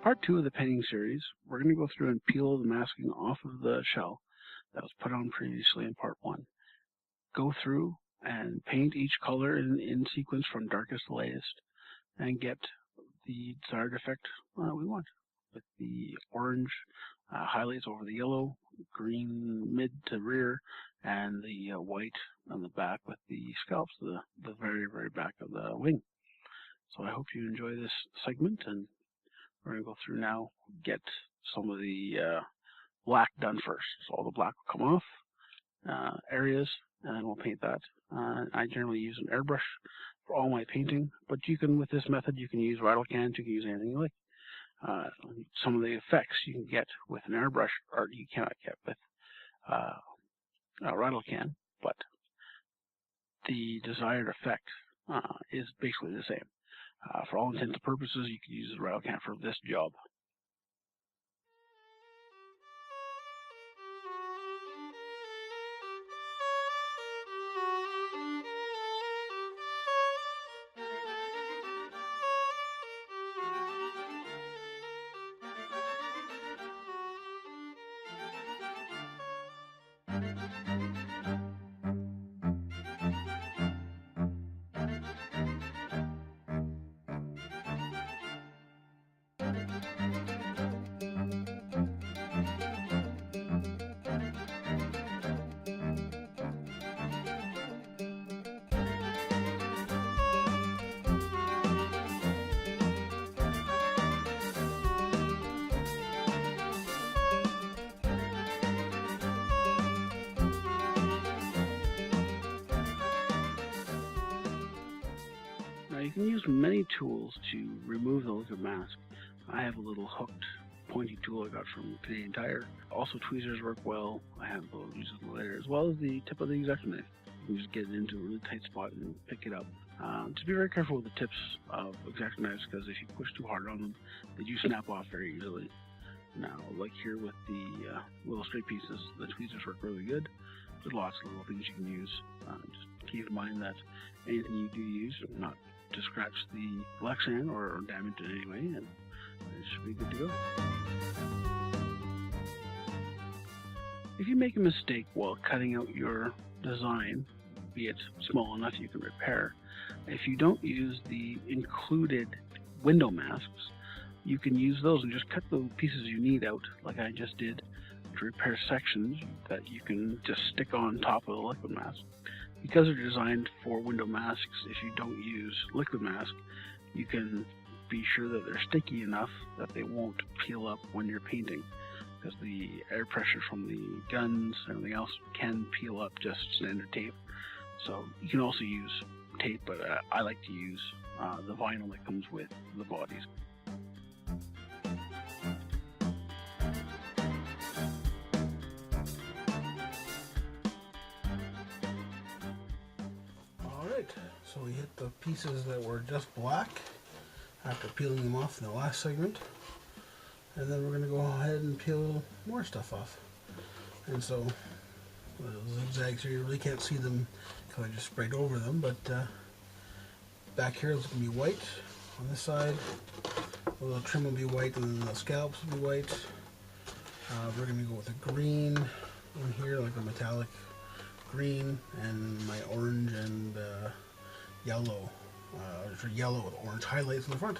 Part 2 of the painting series, we're going to go through and peel the masking off of the shell that was put on previously in part 1. Go through and paint each color in sequence from darkest to lightest and get the desired effect we want, with the orange highlights over the yellow, green mid to rear, and the white on the back with the scallops, the very, very back of the wing. So I hope you enjoy this segment, and we're going to go through now, get some of the black done first. So all the black will come off areas, and then we'll paint that. I generally use an airbrush for all my painting, but you can, with this method, you can use rattle cans, you can use anything you like. Some of the effects you can get with an airbrush, or you cannot get with a rattle can, but the desired effect is basically the same. For all intents and purposes, you can use a rattle can for this job. Now you can use many tools to remove the liquid mask. I have a little hooked pointy tool I got from Canadian Tire. Also tweezers work well. I have those used later, as well as the tip of the X-Acto knife. You can just get it into a really tight spot and pick it up. Just be very careful with the tips of X-Acto knives, because if you push too hard on them, they do snap off very easily. Now, like here with the little straight pieces, the tweezers work really good. There's lots of little things you can use. Just keep in mind that anything you do use, not to scratch the black sand or damage it in any way, and it should be good to go. If you make a mistake while cutting out your design, be it small enough you can repair, if you don't use the included window masks, you can use those and just cut the pieces you need out, like I just did, to repair sections that you can just stick on top of the liquid mask. Because they're designed for window masks, if you don't use liquid mask, you can be sure that they're sticky enough that they won't peel up when you're painting, because the air pressure from the guns and everything else can peel up just standard tape. So you can also use tape, but I like to use the vinyl that comes with the bodies. So we hit the pieces that were just black after peeling them off in the last segment, and then we're going to go ahead and peel more stuff off. And so the zigzags here, you really can't see them because I just sprayed over them, but back here it's going to be white on this side, the little trim will be white, and then the scallops will be white. We're going to go with a green in here, like a metallic green, and my orange and yellow, or yellow with orange highlights in the front,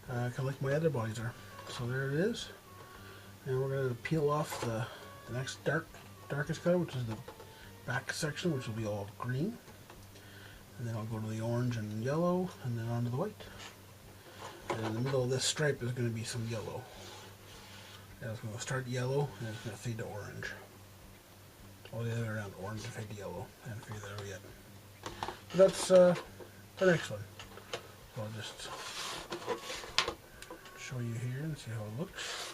kind of like my other bodies are. So there it is, and we're going to peel off the next darkest color, which is the back section, which will be all green, and then I'll go to the orange and yellow, and then onto the white. And in the middle of this stripe is going to be some yellow. And it's going to start yellow, and it's going to fade to orange. All the other way around, orange to fade to yellow, and figure that out yet. But that's the next one. So I'll just show you here and see how it looks.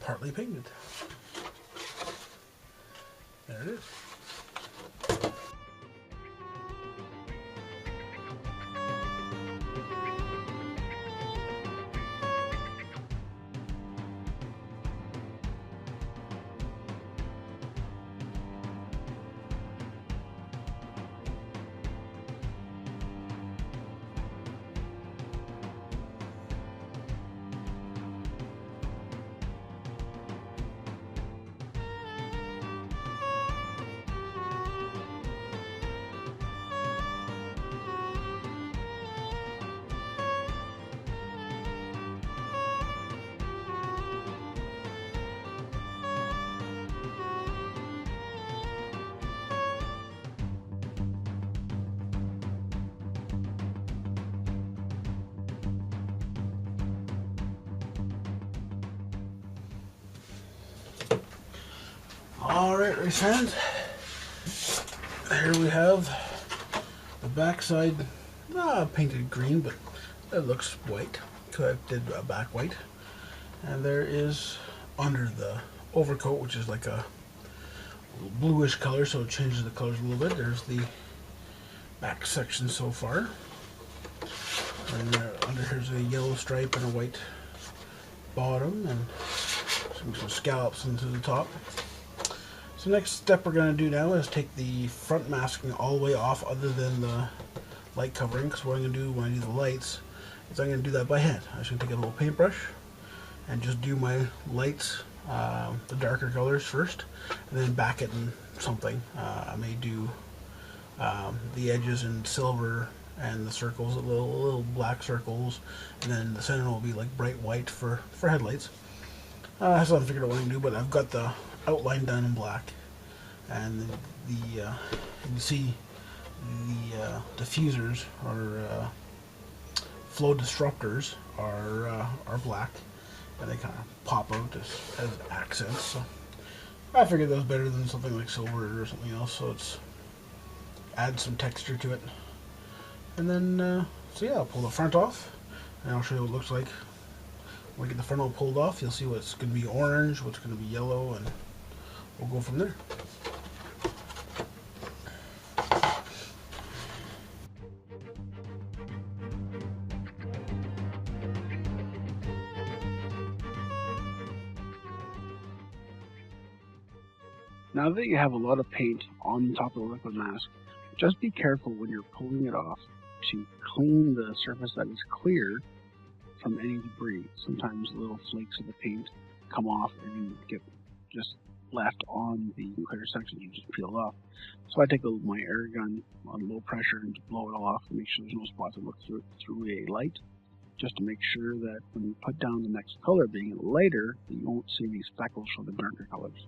Partly painted. There it is. Alright, my friends. Here we have the backside, painted green, but it looks white. So I did a back white. And there is under the overcoat, which is like a bluish color, so it changes the colors a little bit. There's the back section so far. And under here's a yellow stripe and a white bottom, and some scallops into the top. So next step we're going to do now is take the front masking all the way off, other than the light covering, because what I'm going to do when I do the lights is I'm going to do that by hand. I'm just going to take a little paintbrush and just do my lights, the darker colors first, and then back it in something. I may do the edges in silver and the circles, little black circles, and then the center will be like bright white for headlights. So I haven't figured out what I can do, but I've got the outline done in black, and you can see the diffusers or flow disruptors are black, and they kind of pop out as accents. So I figured that was better than something like silver or something else, so it's adds some texture to it. And then so yeah, I'll pull the front off and I'll show you what it looks like. When I get the front all pulled off, you'll see what's going to be orange, what's going to be yellow, and we'll go from there. Now that you have a lot of paint on the top of the liquid mask, just be careful when you're pulling it off to clean the surface that is clear from any debris. Sometimes little flakes of the paint come off and get just left on the clear section you just peeled off. So I take my air gun on low pressure and blow it off and make sure there's no spots that look through a light, just to make sure that when you put down the next color, being lighter, that you won't see these speckles from the darker colors.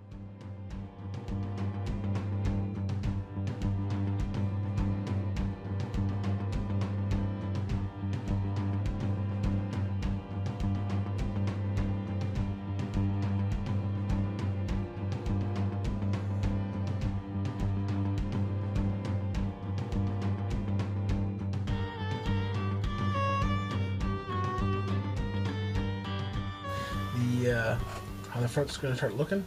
How the front's going to start looking.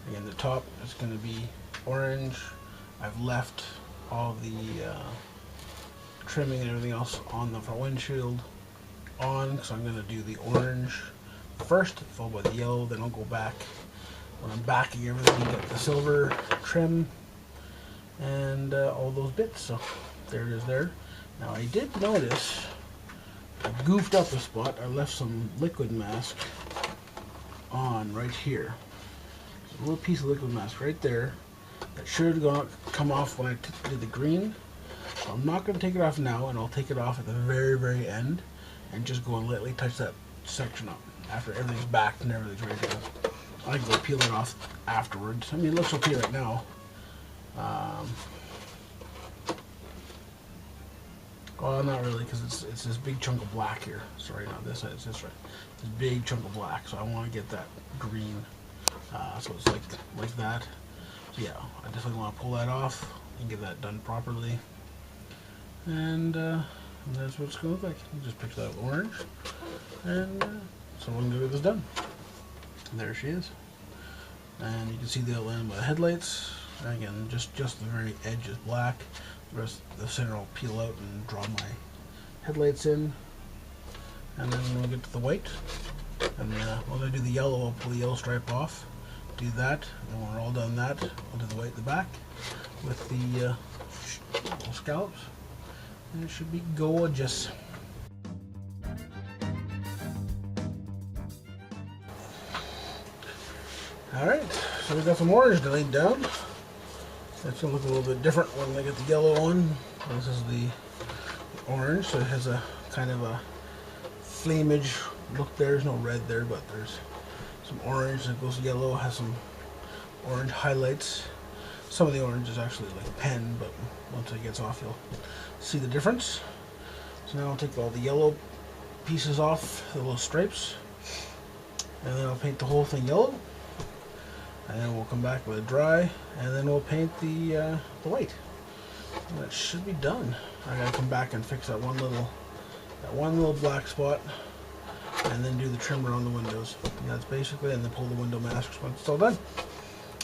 Again, the top is going to be orange. I've left all the trimming and everything else on the front windshield on, so I'm going to do the orange first, followed by the yellow, then I'll go back. When I'm backing everything, you get the silver trim and all those bits. So there it is there. Now I did notice I goofed up a spot. I left some liquid mask on right here. There's a little piece of liquid mask right there that should have come off when I did the green. So I'm not going to take it off now, and I'll take it off at the very end and just go and lightly touch that section up after everything's backed and everything's ready to go. I can go peel it off afterwards. I mean, it looks okay right now. Well, not really, because it's this big chunk of black here. Sorry, not this side, it's this right. This big chunk of black, so I want to get that green. So it's like that. So yeah, I definitely want to pull that off and get that done properly. And that's what it's going to look like. You just pick that up orange, and so we're going to get this done. And there she is. And you can see the outline of my headlights. And again, just the very edge is black. The rest, the center I'll peel out and draw my headlights in. And then we'll get to the white. And when I do the yellow, I'll pull the yellow stripe off. Do that. And when we're all done that, I'll do the white at the back with the little scallops. And it should be gorgeous. Alright, so we got some orange laid down. It's going to look a little bit different when I get the yellow on. This is the orange, so it has a kind of a flamage look there. There's no red there, but there's some orange that goes yellow, has some orange highlights. Some of the orange is actually like pen, but once it gets off, you'll see the difference. So now I'll take all the yellow pieces off, the little stripes, and then I'll paint the whole thing yellow. and then we'll come back with a dry, and then we'll paint the white. And that should be done. I gotta come back and fix that one little black spot, and then do the trimmer on the windows. And that's basically, and then pull the window masks once it's all done.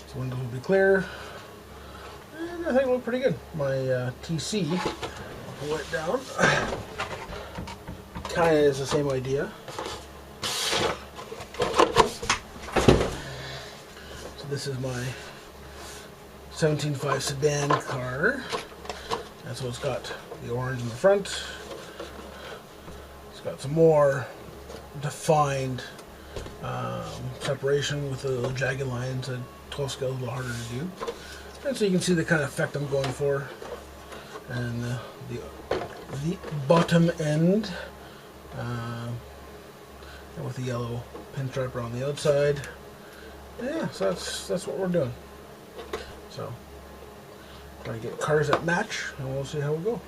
So windows will be clear, and I think it'll look pretty good. My TC, I'll pull it down. Kind of is the same idea. So this is my 17.5 sedan car. And so it's got the orange in the front. It's got some more defined separation with the little jagged lines. And 12 scale is a little harder to do. And so you can see the kind of effect I'm going for. And the bottom end with the yellow pinstripe around the outside. Yeah, so that's what we're doing. So trying to get cars that match, and we'll see how we go.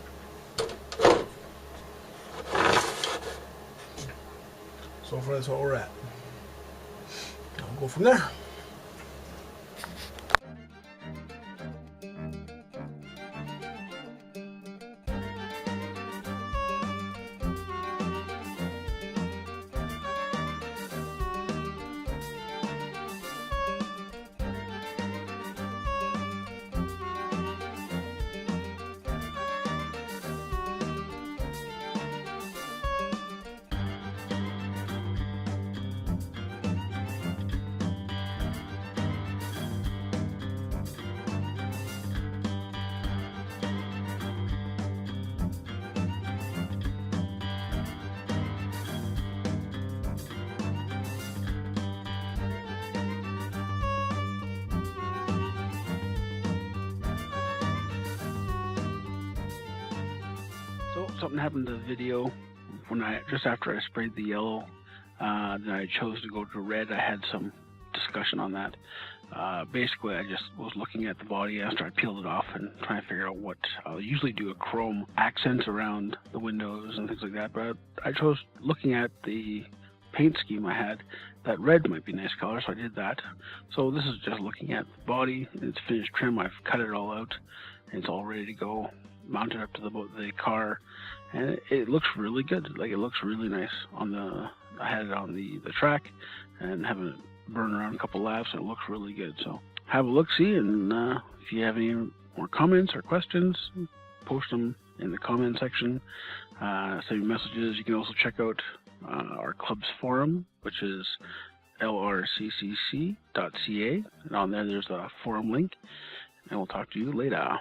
So far, that's what we're at. I'll go from there. So something happened to the video when just after I sprayed the yellow, then I chose to go to red. I had some discussion on that. Basically, I just was looking at the body after I peeled it off and trying to figure out what I'll usually do a chrome accent around the windows and things like that. But I chose, looking at the paint scheme I had, that red might be a nice color, so I did that. So this is just looking at the body and its finished trim. I've cut it all out and it's all ready to go, mounted up to the car, and it looks really good. Like, it looks really nice on the, I had it on the track and having it burn around a couple laps, and it looks really good. So have a look-see, and if you have any more comments or questions, post them in the comment section. Send me messages. You can also check out our club's forum, which is lrccc.ca, and on there there's a forum link, and we'll talk to you later.